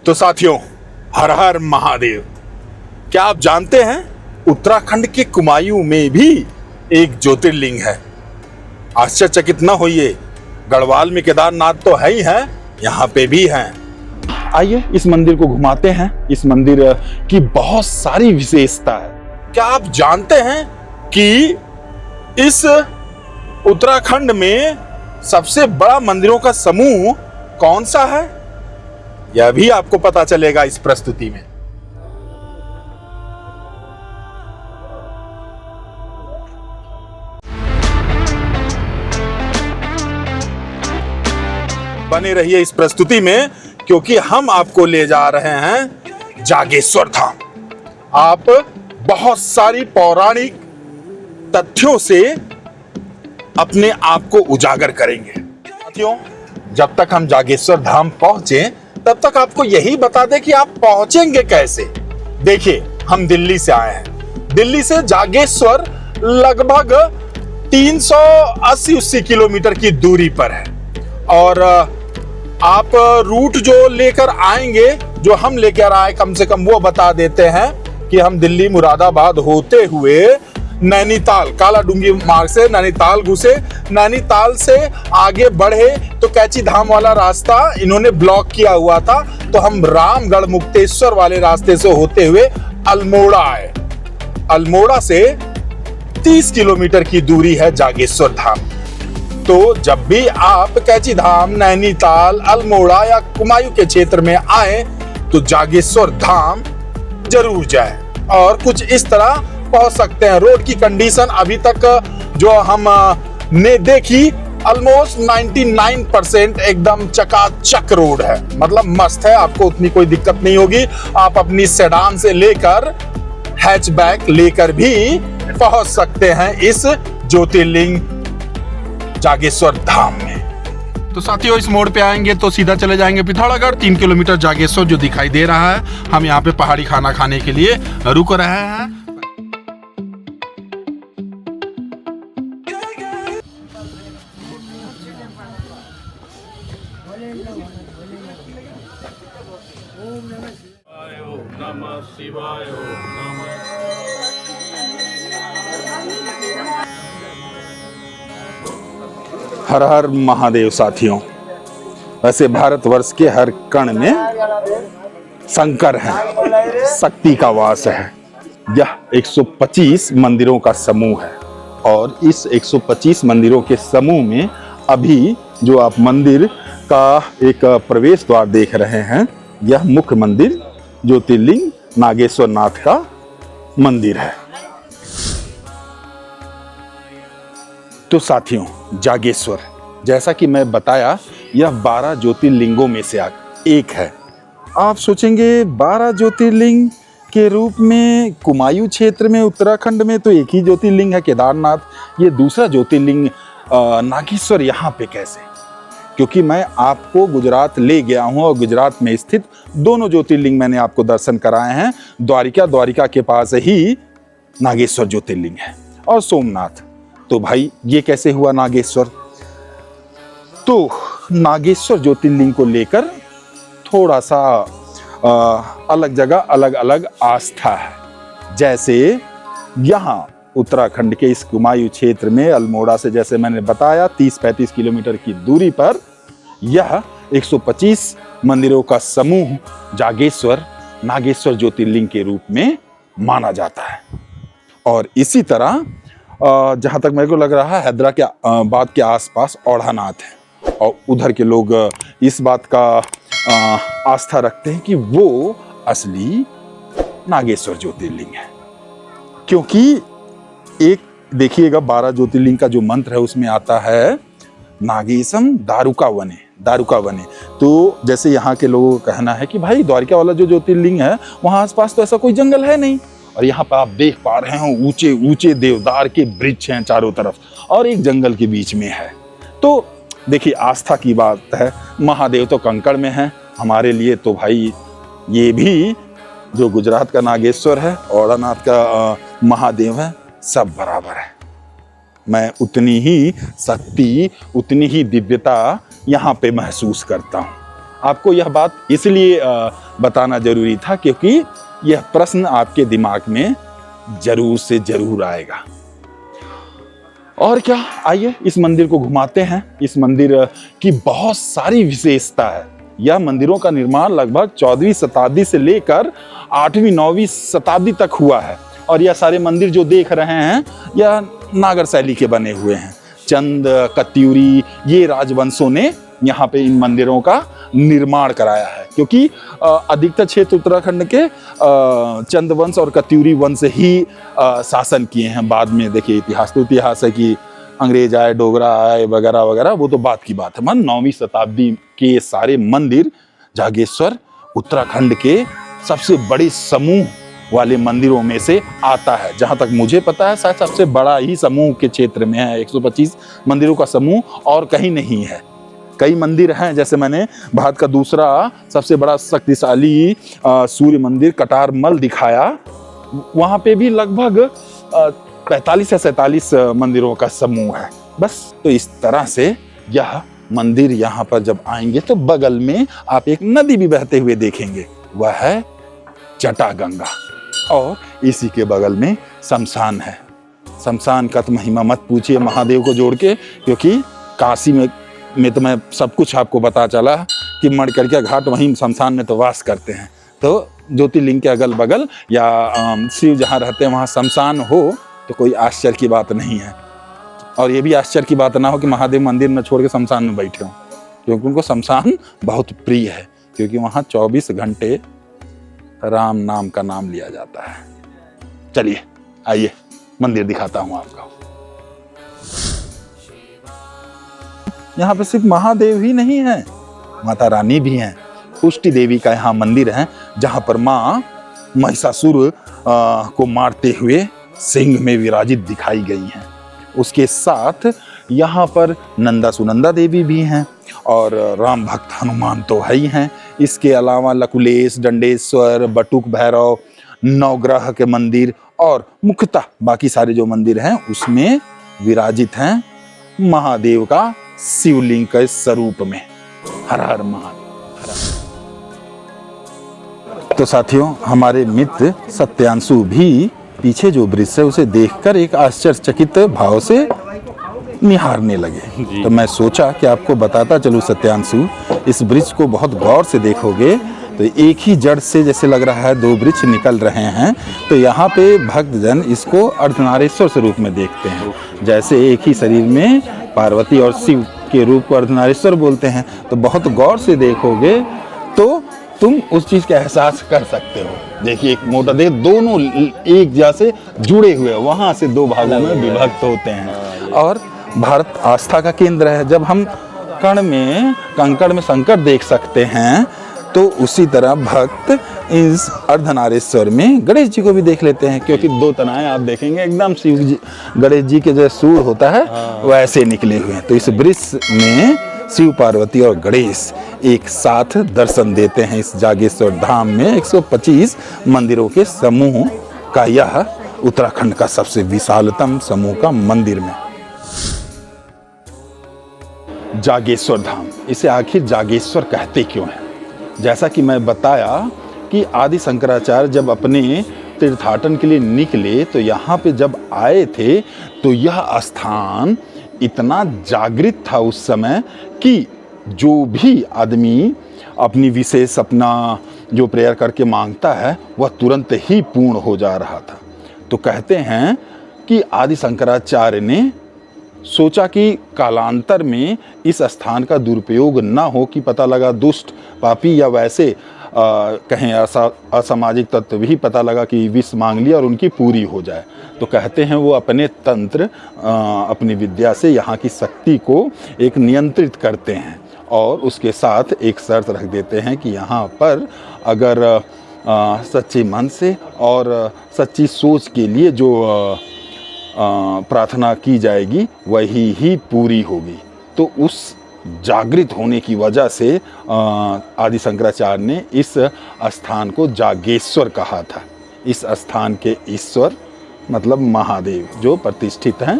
तो साथियों, हर हर महादेव। क्या आप जानते हैं उत्तराखंड के कुमायूं में भी एक ज्योतिर्लिंग है। आश्चर्यचकित न होइए, गढ़वाल में केदारनाथ तो है ही है, यहाँ पे भी हैं। आइए इस मंदिर को घुमाते हैं। इस मंदिर की बहुत सारी विशेषता है। क्या आप जानते हैं कि इस उत्तराखंड में सबसे बड़ा मंदिरों का समूह कौन सा है? यह भी आपको पता चलेगा इस प्रस्तुति में। बने रहिए इस प्रस्तुति में, क्योंकि हम आपको ले जा रहे हैं जागेश्वर धाम। आप बहुत सारी पौराणिक तथ्यों से अपने आप को उजागर करेंगे। साथियों, जब तक हम जागेश्वर धाम पहुंचे तब तक आपको यही बता दें कि आप पहुंचेंगे कैसे। देखिए, हम दिल्ली से आए हैं। दिल्ली से जागेश्वर लगभग 380 किलोमीटर की दूरी पर है। और आप रूट जो लेकर आएंगे, जो हम लेकर आए, कम से कम वो बता देते हैं कि हम दिल्ली मुरादाबाद होते हुए नैनीताल, काला डूंगी मार्ग से नैनीताल घुसे। नैनीताल से आगे बढ़े तो कैची धाम वाला रास्ता इन्होंने ब्लॉक किया हुआ था, तो हम रामगढ़ मुक्तेश्वर वाले रास्ते से होते हुए अल्मोड़ा आए। अल्मोड़ा से 30 किलोमीटर की दूरी है जागेश्वर धाम। तो जब भी आप कैची धाम, नैनीताल, अल्मोड़ा या कुमायूं के क्षेत्र में आए तो जागेश्वर धाम जरूर जाए। और कुछ इस तरह पहुंच सकते हैं। रोड की कंडीशन अभी तक जो हम ने देखी, ऑलमोस्ट 99% एकदम चकाचक रोड है, मतलब मस्त है। आपको उतनी कोई दिक्कत नहीं होगी। आप अपनी सेडान से लेकर हैचबैक लेकर भी पहुंच सकते हैं इस ज्योतिर्लिंग जागेश्वर धाम में। तो साथियों, इस मोड़ पे आएंगे तो सीधा चले जाएंगे पिथौरागढ़। 3 किलोमीटर जागेश्वर जो दिखाई दे रहा है। हम यहाँ पे पहाड़ी खाना खाने के लिए रुक रहे हैं। हर हर महादेव। साथियों, वैसे भारतवर्ष के हर कण में शंकर है, शक्ति का वास है। यह 125 मंदिरों का समूह है। और इस 125 मंदिरों के समूह में अभी जो आप मंदिर का एक प्रवेश द्वार देख रहे हैं, यह मुख्य मंदिर ज्योतिर्लिंग नागेश्वर नाथ का मंदिर है। तो साथियों, जागेश्वर, जैसा कि मैं बताया, यह 12 ज्योतिर्लिंगों में से एक है। आप सोचेंगे 12 ज्योतिर्लिंग के रूप में कुमायूं क्षेत्र में, उत्तराखंड में तो एक ही ज्योतिर्लिंग है, केदारनाथ। ये दूसरा ज्योतिर्लिंग नागेश्वर यहाँ पे कैसे? क्योंकि मैं आपको गुजरात ले गया हूँ और गुजरात में स्थित दोनों ज्योतिर्लिंग मैंने आपको दर्शन कराए हैं। द्वारिका के पास ही नागेश्वर ज्योतिर्लिंग है, और सोमनाथ। तो भाई ये कैसे हुआ नागेश्वर? तो नागेश्वर ज्योतिर्लिंग को लेकर थोड़ा सा अलग जगह अलग अलग आस्था है। जैसे यहाँ उत्तराखंड के इस कुमायूं क्षेत्र में अल्मोड़ा से, जैसे मैंने बताया, 30-35 किलोमीटर की दूरी पर यह 125 मंदिरों का समूह जागेश्वर नागेश्वर ज्योतिर्लिंग के रूप में माना जाता है। और इसी तरह जहाँ तक मेरे को लग रहा है, हैदराबाद के आसपास औढ़ानाथ है, और उधर के लोग इस बात का आस्था रखते हैं कि वो असली नागेश्वर ज्योतिर्लिंग है। क्योंकि एक देखिएगा, 12 ज्योतिर्लिंग का जो मंत्र है उसमें आता है नागेशम दारुका वने। तो जैसे यहाँ के लोगों का कहना है कि भाई द्वारिका वाला जो ज्योतिर्लिंग है, वहाँ आसपास तो ऐसा कोई जंगल है नहीं। और यहाँ पर आप देख पा रहे हैं ऊंचे ऊंचे देवदार के वृक्ष हैं चारों तरफ, और एक जंगल के बीच में है। तो देखिए, आस्था की बात है। महादेव तो कंकड़ में है, हमारे लिए तो भाई ये भी जो गुजरात का नागेश्वर है, औढ़ानाथ का महादेव है, सब बराबर है। मैं उतनी ही शक्ति, उतनी ही दिव्यता यहाँ पे महसूस करता हूँ। आपको यह बात इसलिए बताना जरूरी था, क्योंकि यह प्रश्न आपके दिमाग में जरूर से जरूर आएगा। और क्या, आइए इस मंदिर को घुमाते हैं। इस मंदिर की बहुत सारी विशेषता है। यह मंदिरों का निर्माण लगभग 14वीं शताब्दी से लेकर 8वीं 9वीं शताब्दी तक हुआ है। और यह सारे मंदिर जो देख रहे हैं यह नागर शैली के बने हुए हैं। चंद, कत्यूरी, ये राजवंशों ने यहाँ पे इन मंदिरों का निर्माण कराया है, क्योंकि अधिकतर क्षेत्र उत्तराखंड के चंद वंश और कत्यूरी वंश ही शासन किए हैं। बाद में देखिए इतिहास तो इतिहास है कि अंग्रेज आए, डोगरा आए, वगैरह वगैरह, वो तो बात की बात है। 9वीं शताब्दी के सारे मंदिर जागेश्वर उत्तराखंड के सबसे बड़े समूह वाले मंदिरों में से आता है। जहां तक मुझे पता है शायद सबसे बड़ा ही समूह के क्षेत्र में है। 125 मंदिरों का समूह और कहीं नहीं है। कई मंदिर हैं, जैसे मैंने भारत का दूसरा सबसे बड़ा शक्तिशाली सूर्य मंदिर कटारमल दिखाया, वहां पे भी लगभग 45 या 47 मंदिरों का समूह है। बस तो इस तरह से यह मंदिर यहाँ पर जब आएंगे तो बगल में आप एक नदी भी बहते हुए देखेंगे, वह है जटागंगा। और इसी के बगल में शमशान है। शमशान का तो महिमा मत पूछिए महादेव को जोड़ के, क्योंकि काशी में तो मैं सब कुछ आपको पता चला कि मणिकर्णिका घाट वहीं शमशान में तो वास करते हैं। तो ज्योतिर्लिंग के अगल बगल या शिव जहाँ रहते हैं वहाँ शमशान हो तो कोई आश्चर्य की बात नहीं है। और ये भी आश्चर्य की बात ना हो कि महादेव मंदिर न छोड़ के शमशान में बैठे हों, क्योंकि उनको शमशान बहुत प्रिय है, क्योंकि वहाँ 24 घंटे राम नाम का नाम लिया जाता है। चलिए आइए मंदिर दिखाता हूँ आपको। यहाँ पे सिर्फ महादेव ही नहीं है, माता रानी भी हैं। पुष्टि देवी का यहाँ मंदिर है, जहाँ पर माँ महिषासुर को मारते हुए सिंह में विराजित दिखाई गई हैं। उसके साथ यहाँ पर नंदा सुनंदा देवी भी हैं और राम भक्त हनुमान तो है ही हैं। इसके अलावा लकुलेश, दंडेश्वर, बटुक भैरव, नवग्रह के मंदिर और मुख्यतः बाकी सारे जो मंदिर हैं उसमें विराजित हैं महादेव का शिवलिंग के स्वरूप में। हर हर महादेव। तो साथियों, हमारे मित्र सत्यांशु भी पीछे जो ब्रिज है उसे देखकर एक आश्चर्यचकित भाव से निहारने लगे। तो मैं सोचा कि आपको बताता चलूं सत्यांशु, इस ब्रिज को बहुत गौर से देखोगे तो एक ही जड़ से जैसे लग रहा है दो वृक्ष निकल रहे हैं। तो यहाँ पे भक्तजन इसको अर्धनारीश्वर स्वरूप में देखते हैं। जैसे एक ही शरीर में पार्वती और शिव के रूप को अर्धनारीश्वर बोलते हैं। तो बहुत गौर से देखोगे तो तुम उस चीज का एहसास कर सकते हो। देखिए एक मोटा देख, दोनों एक जैसे जुड़े हुए, वहां से दो भागों में विभक्त होते हैं। और भारत आस्था का केंद्र है। जब हम कण में कंकड़ में संकट देख सकते हैं तो उसी तरह भक्त इस अर्धनारीश्वर में गणेश जी को भी देख लेते हैं, क्योंकि दो तनाएं आप देखेंगे एकदम शिव जी गणेश जी के जो सूर होता है वैसे निकले हुए हैं। तो इस ब्रिज में शिव पार्वती और गणेश एक साथ दर्शन देते हैं। इस जागेश्वर धाम में 125 मंदिरों के समूह का यह उत्तराखंड का सबसे विशालतम समूह का मंदिर में जागेश्वर धाम। इसे आखिर जागेश्वर कहते क्यों हैं? जैसा कि मैं बताया कि आदि शंकराचार्य जब अपने तीर्थाटन के लिए निकले तो यहाँ पे जब आए थे तो यह स्थान इतना जागृत था उस समय कि जो भी आदमी अपनी विशेष अपना जो प्रेयर करके मांगता है वह तुरंत ही पूर्ण हो जा रहा था। तो कहते हैं कि आदि शंकराचार्य ने सोचा कि कालांतर में इस स्थान का दुरुपयोग ना हो, कि पता लगा दुष्ट पापी या वैसे कहें असामाजिक तत्व भी पता लगा कि विष मांग लिया और उनकी पूरी हो जाए। तो कहते हैं वो अपने तंत्र अपनी विद्या से यहाँ की शक्ति को एक नियंत्रित करते हैं और उसके साथ एक शर्त रख देते हैं कि यहाँ पर अगर सच्चे मन से और सच्ची सोच के लिए जो प्रार्थना की जाएगी वही ही पूरी होगी। तो उस जागृत होने की वजह से आदि शंकराचार्य ने इस स्थान को जागेश्वर कहा था। इस स्थान के ईश्वर मतलब महादेव जो प्रतिष्ठित हैं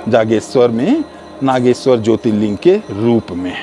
जागेश्वर में नागेश्वर ज्योतिर्लिंग के रूप में।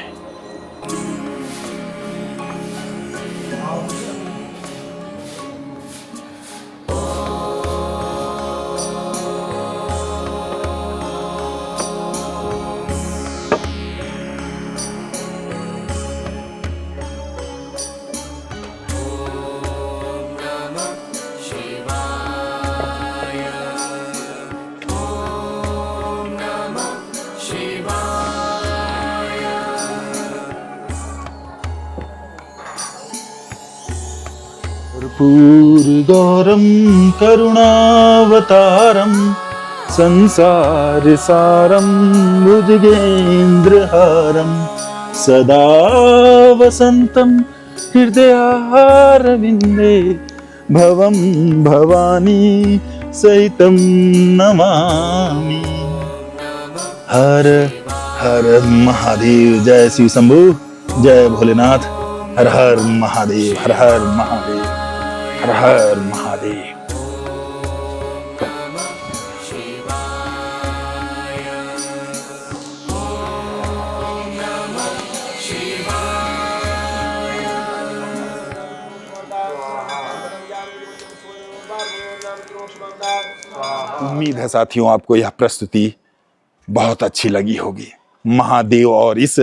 कर्पूरगौरं करुणावतारं संसारसारं भुजगेन्द्रहारं सदा वसन्तं हृदयारविन्दे भवं भवानी सहितं नमामि। हर हर महादेव। जय शिव शंभू, जय भोलेनाथ। हर हर महादेव, हर हर महादेव, हर हर महादेव। उम्मीद है साथियों आपको यह प्रस्तुति बहुत अच्छी लगी होगी। महादेव और इस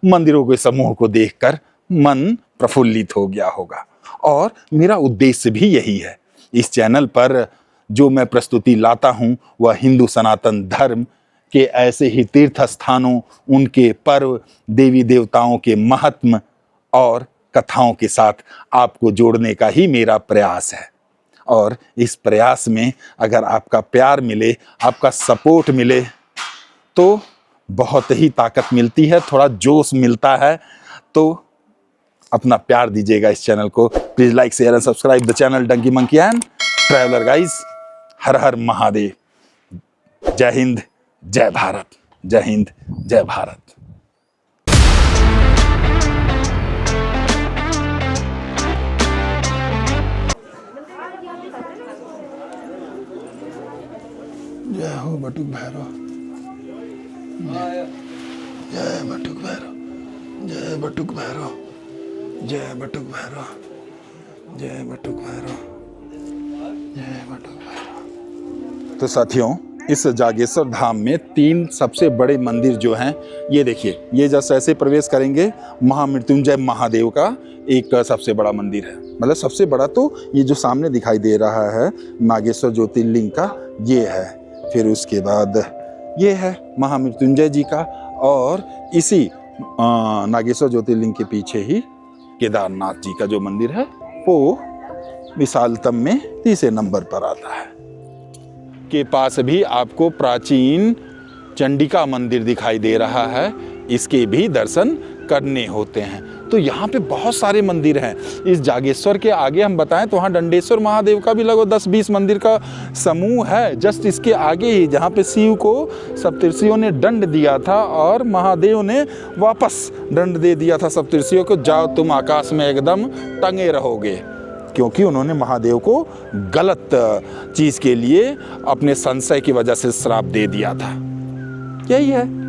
मंदिरों के समूह को देखकर मन प्रफुल्लित हो गया होगा और मेरा उद्देश्य भी यही है। इस चैनल पर जो मैं प्रस्तुति लाता हूं वह हिंदू सनातन धर्म के ऐसे ही तीर्थ स्थानों, उनके पर्व, देवी देवताओं के महात्म और कथाओं के साथ आपको जोड़ने का ही मेरा प्रयास है। और इस प्रयास में अगर आपका प्यार मिले, आपका सपोर्ट मिले तो बहुत ही ताकत मिलती है, थोड़ा जोश मिलता है। तो अपना प्यार दीजिएगा इस चैनल को। Please like share and subscribe the channel donkey monkey and traveller guys. Har Har Mahadev. जय हिंद, जय भारत। जय हिंद, जय भारत। जय हो बटुक भैरव, जय बटुक भैरव, जय बटुक भैरव, जय बटुक भैरव, जय बटुक भैरव, जय बटुक भैरव। तो साथियों, इस जागेश्वर धाम में 3 सबसे बड़े मंदिर जो हैं, ये देखिए, ये जैसे ऐसे प्रवेश करेंगे, महामृत्युंजय महादेव का एक सबसे बड़ा मंदिर है। मतलब सबसे बड़ा तो ये जो सामने दिखाई दे रहा है नागेश्वर ज्योतिर्लिंग का, ये है। फिर उसके बाद ये है महामृत्युंजय जी का, और इसी नागेश्वर ज्योतिर्लिंग के पीछे ही केदारनाथ जी का जो मंदिर है वो विशालतम में 3 नंबर पर आता है। के पास भी आपको प्राचीन चंडिका मंदिर दिखाई दे रहा है, इसके भी दर्शन करने होते हैं। तो यहाँ पे बहुत सारे मंदिर हैं। इस जागेश्वर के आगे हम बताएं तो वहाँ दंडेश्वर महादेव का भी लगभग 10-20 मंदिर का समूह है। जस्ट इसके आगे ही जहाँ पे शिव को सप्तऋषियों ने दंड दिया था और महादेव ने वापस दंड दे दिया था सप्तऋषियों को, जाओ तुम आकाश में एकदम टंगे रहोगे, क्योंकि उन्होंने महादेव को गलत चीज़ के लिए अपने संशय की वजह से श्राप दे दिया था। यही है।